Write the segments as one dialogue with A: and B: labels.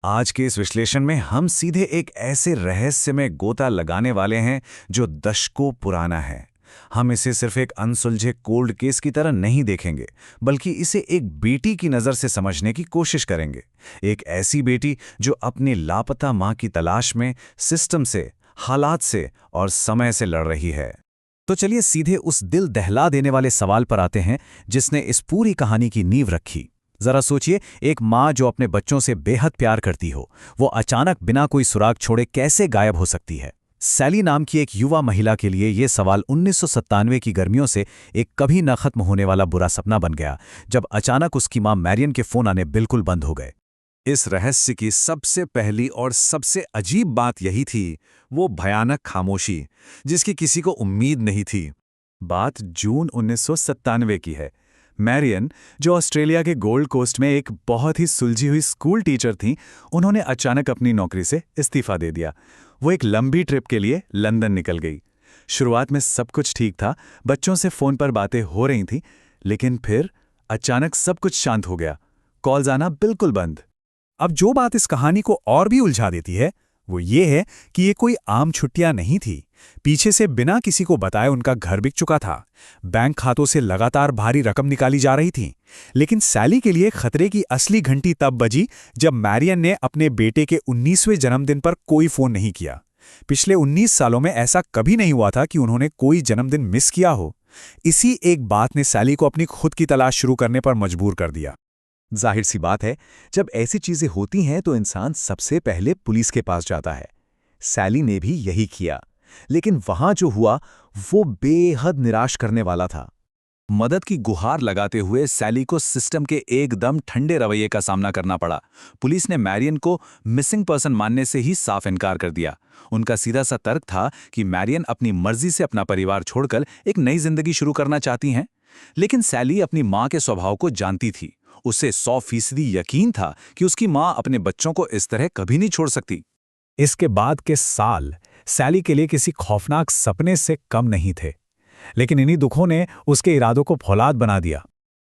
A: आज के इस विश्लेषण में हम सीधे एक ऐसे रहस्य में गोता लगाने वाले हैं जो दशकों पुराना है। हम इसे सिर्फ एक अनसुलझे कोल्ड केस की तरह नहीं देखेंगे, बल्कि इसे एक बेटी की नज़र से समझने की कोशिश करेंगे। एक ऐसी बेटी जो अपनी लापता मां की तलाश में सिस्टम से, हालात से और समय से लड़ रही है। तो चलिए सीधे उस दिल दहला देने वाले सवाल पर आते हैं जिसने इस पूरी कहानी की नींव रखी। जरा सोचिए, एक माँ जो अपने बच्चों से बेहद प्यार करती हो, वो अचानक बिना कोई सुराग छोड़े कैसे गायब हो सकती है? सैली नाम की एक युवा महिला के लिए ये सवाल 1997 की गर्मियों से एक कभी न खत्म होने वाला बुरा सपना बन गया, जब अचानक उसकी मां मैरियन के फोन आने बिल्कुल बंद हो गए। इस रहस्य की सबसे पहली और सबसे अजीब बात यही थी, वो भयानक खामोशी जिसकी किसी को उम्मीद नहीं थी। बात जून 1997 की है। मैरियन, जो ऑस्ट्रेलिया के गोल्ड कोस्ट में एक बहुत ही सुलझी हुई स्कूल टीचर थीं, उन्होंने अचानक अपनी नौकरी से इस्तीफा दे दिया। वो एक लंबी ट्रिप के लिए लंदन निकल गई। शुरुआत में सब कुछ ठीक था, बच्चों से फ़ोन पर बातें हो रही थीं, लेकिन फिर अचानक सब कुछ शांत हो गया। कॉल्स आना बिल्कुल बंद। अब जो बात इस कहानी को और भी उलझा देती है, वो ये है कि ये कोई आम छुट्टियां नहीं थी। पीछे से बिना किसी को बताए उनका घर बिक चुका था। बैंक खातों से लगातार भारी रकम निकाली जा रही थी। लेकिन सैली के लिए खतरे की असली घंटी तब बजी जब मैरियन ने अपने बेटे के 19वें जन्मदिन पर कोई फोन नहीं किया। पिछले 19 सालों में ऐसा कभी नहीं हुआ था कि उन्होंने कोई जन्मदिन मिस किया हो। इसी एक बात ने सैली को अपनी खुद की तलाश शुरू करने पर मजबूर कर दिया। जाहिर सी बात है, जब ऐसी चीजें होती हैं तो इंसान सबसे पहले पुलिस के पास जाता है। सैली ने भी यही किया, लेकिन वहां जो हुआ वो बेहद निराश करने वाला था। मदद की गुहार लगाते हुए सैली को सिस्टम के एकदम ठंडे रवैये का सामना करना पड़ा। पुलिस ने मैरियन को मिसिंग पर्सन मानने से ही साफ इनकार कर दिया। उनका सीधा सा तर्क था कि मैरियन अपनी मर्जी से अपना परिवार छोड़कर एक नई जिंदगी शुरू करना चाहती हैं। लेकिन सैली अपनी मां के स्वभाव को जानती थी। उसे 100% यकीन था कि उसकी मां अपने बच्चों को इस तरह कभी नहीं छोड़ सकती। इसके बाद के साल सैली के लिए किसी खौफनाक सपने से कम नहीं थे, लेकिन इन्हीं दुखों ने उसके इरादों को फौलाद बना दिया।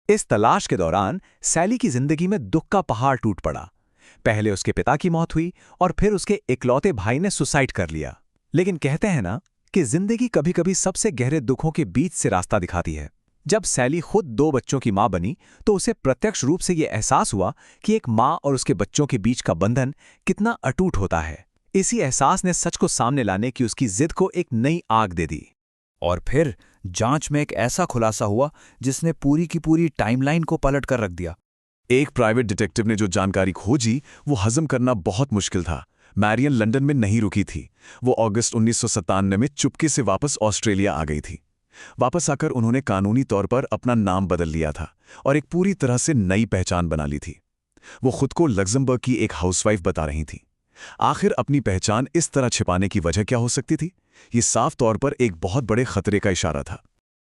A: इस तलाश के दौरान सैली की जिंदगी में दुख का पहाड़ टूट पड़ा। पहले उसके पिता की मौत हुई और फिर उसके इकलौते भाई ने सुसाइड कर लिया। लेकिन कहते हैं ना कि जिंदगी कभी-कभी सबसे गहरे दुखों के बीच से रास्ता दिखाती है। जब सैली खुद 2 बच्चों की मां बनी तो उसे प्रत्यक्ष रूप से यह एहसास हुआ कि एक मां और उसके बच्चों के बीच का बंधन कितना अटूट होता है। इसी एहसास ने सच को सामने लाने की उसकी जिद को एक नई आग दे दी। और फिर जांच में एक ऐसा खुलासा हुआ जिसने पूरी की पूरी टाइमलाइन को पलट कर रख दिया। एक प्राइवेट डिटेक्टिव ने जो जानकारी खोजी वो हजम करना बहुत मुश्किल था। मैरियन लंदन में नहीं रुकी थी। वो अगस्त 1997 में चुपके से वापस ऑस्ट्रेलिया आ गई थी। वापस आकर उन्होंने कानूनी तौर पर अपना नाम बदल लिया था और एक पूरी तरह से नई पहचान बना ली थी। वो खुद को लग्जमबर्ग की एक हाउसवाइफ बता रही थी। आखिर अपनी पहचान इस तरह छिपाने की वजह क्या हो सकती थी? ये साफ तौर पर एक बहुत बड़े खतरे का इशारा था।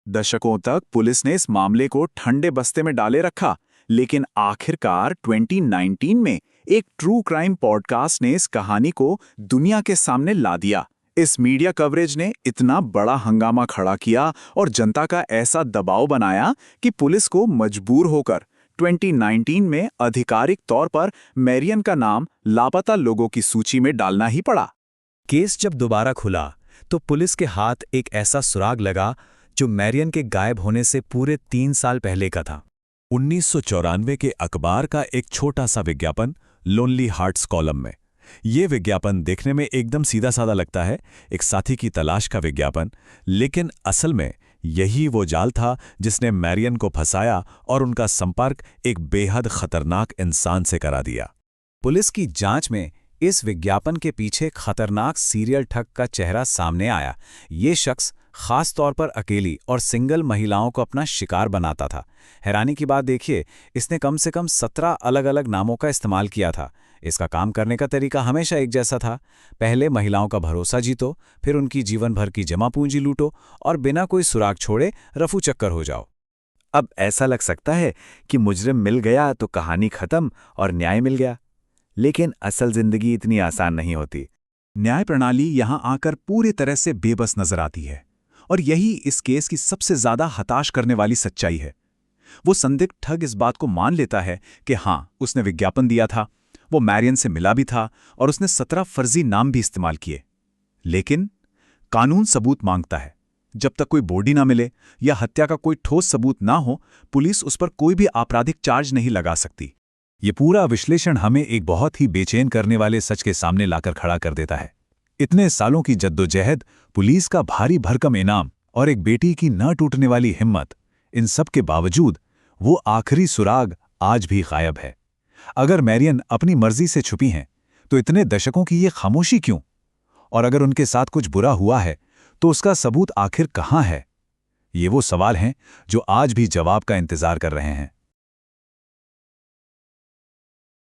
A: दशकों तक पुलिस ने इस मामले को ठंडे बस्ते में डाले रखा, लेकिन आखिरकार 2019 में एक ट्रू क्राइम पॉडकास्ट ने इस कहानी को दुनिया के सामने ला दिया। इस मीडिया कवरेज ने इतना बड़ा हंगामा खड़ा किया और जनता का ऐसा दबाव बनाया कि पुलिस को मजबूर होकर 2019 में आधिकारिक तौर पर मैरियन का नाम लापता लोगों की सूची में डालना ही पड़ा। केस जब दोबारा खुला तो पुलिस के हाथ एक ऐसा सुराग लगा जो मैरियन के गायब होने से पूरे 3 साल पहले का था। 1994 के अखबार का एक छोटा सा विज्ञापन, लोनली हार्ट्स कॉलम में। ये विज्ञापन देखने में एकदम सीधा साधा लगता है, एक साथी की तलाश का विज्ञापन, लेकिन असल में यही वो जाल था जिसने मैरियन को फंसाया और उनका संपर्क एक बेहद खतरनाक इंसान से करा दिया। पुलिस की जांच में इस विज्ञापन के पीछे खतरनाक सीरियल ठग का चेहरा सामने आया। ये शख्स खास तौर पर अकेली और सिंगल महिलाओं को अपना शिकार बनाता था। हैरानी की बात देखिए, इसने कम से कम 17 अलग-अलग नामों का इस्तेमाल किया था। इसका काम करने का तरीका हमेशा एक जैसा था। पहले महिलाओं का भरोसा जीतो, फिर उनकी जीवन भर की जमा पूंजी लूटो और बिना कोई सुराग छोड़े रफू चक्कर हो जाओ। अब ऐसा लग सकता है कि मुजरिम मिल गया तो कहानी खत्म और न्याय मिल गया, लेकिन असल जिंदगी इतनी आसान नहीं होती। न्याय प्रणाली यहां आकर पूरी तरह से बेबस नजर आती है और यही इस केस की सबसे ज्यादा हताश करने वाली सच्चाई है। वो संदिग्ध ठग इस बात को मान लेता है कि हां, उसने विज्ञापन दिया था,
B: वो मैरियन से मिला भी था और उसने 17 फर्जी नाम भी इस्तेमाल किए। लेकिन कानून सबूत मांगता है। जब तक कोई बॉडी ना मिले या हत्या का कोई ठोस सबूत ना हो, पुलिस उस पर कोई भी आपराधिक चार्ज नहीं लगा सकती।
A: ये पूरा विश्लेषण हमें एक बहुत ही बेचैन करने वाले सच के सामने लाकर खड़ा कर देता है। इतने सालों की जद्दोजहद, पुलिस का भारी भरकम इनाम और एक बेटी की न टूटने वाली हिम्मत, इन सब के बावजूद वो आखिरी सुराग आज भी गायब है। अगर मैरियन अपनी मर्जी से छुपी हैं, तो इतने दशकों की ये खामोशी क्यों? और अगर उनके साथ कुछ बुरा हुआ है, तो उसका सबूत आखिर कहाँ है? ये वो सवाल हैं जो आज भी जवाब का इंतजार कर रहे हैं।